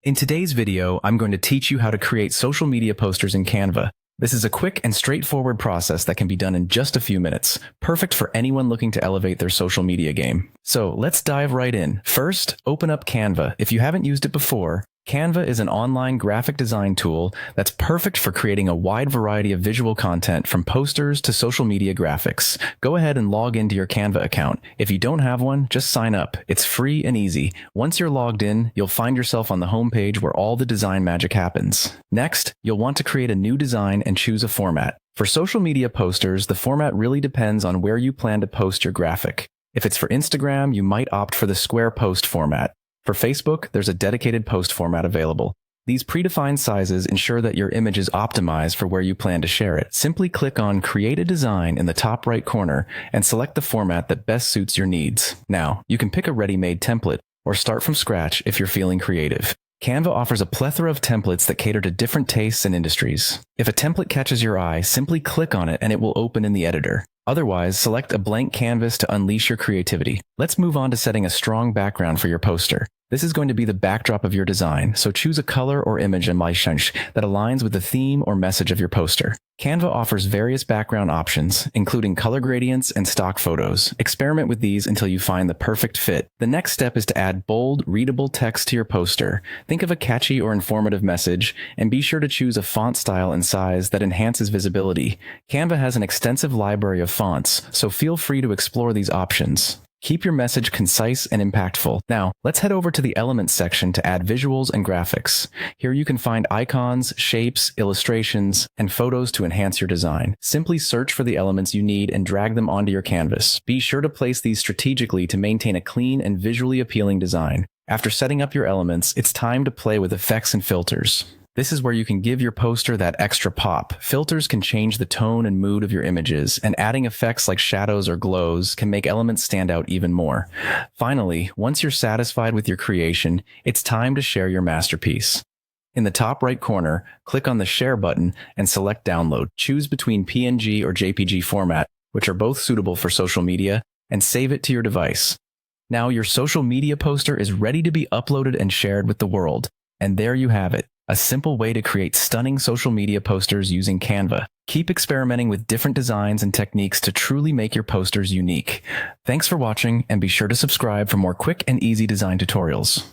In today's video, I'm going to teach you how to create social media posters in Canva. This is a quick and straightforward process that can be done in just a few minutes, perfect for anyone looking to elevate their social media game. So let's dive right in. First, open up Canva. If you haven't used it before, Canva is an online graphic design tool that's perfect for creating a wide variety of visual content from posters to social media graphics. Go ahead and log into your Canva account. If you don't have one, just sign up. It's free and easy. Once you're logged in, you'll find yourself on the homepage where all the design magic happens. Next, you'll want to create a new design and choose a format. For social media posters, the format really depends on where you plan to post your graphic. If it's for Instagram, you might opt for the square post format. For Facebook, there's a dedicated post format available. These predefined sizes ensure that your image is optimized for where you plan to share it. Simply click on Create a Design in the top right corner and select the format that best suits your needs. Now, you can pick a ready-made template or start from scratch if you're feeling creative. Canva offers a plethora of templates that cater to different tastes and industries. If a template catches your eye, simply click on it and it will open in the editor. Otherwise, select a blank canvas to unleash your creativity. Let's move on to setting a strong background for your poster. This is going to be the backdrop of your design, so choose a color or image that aligns with the theme or message of your poster. Canva offers various background options, including color gradients and stock photos. Experiment with these until you find the perfect fit. The next step is to add bold, readable text to your poster. Think of a catchy or informative message, and be sure to choose a font style and size that enhances visibility. Canva has an extensive library of fonts, so feel free to explore these options. Keep your message concise and impactful. Now, let's head over to the Elements section to add visuals and graphics. Here you can find icons, shapes, illustrations, and photos to enhance your design. Simply search for the elements you need and drag them onto your canvas. Be sure to place these strategically to maintain a clean and visually appealing design. After setting up your elements, it's time to play with effects and filters. This is where you can give your poster that extra pop. Filters can change the tone and mood of your images, and adding effects like shadows or glows can make elements stand out even more. Finally, once you're satisfied with your creation, it's time to share your masterpiece. In the top right corner, click on the Share button and select Download. Choose between PNG or JPG format, which are both suitable for social media, and save it to your device. Now your social media poster is ready to be uploaded and shared with the world. And there you have it. A simple way to create stunning social media posters using Canva. Keep experimenting with different designs and techniques to truly make your posters unique. Thanks for watching, and be sure to subscribe for more quick and easy design tutorials.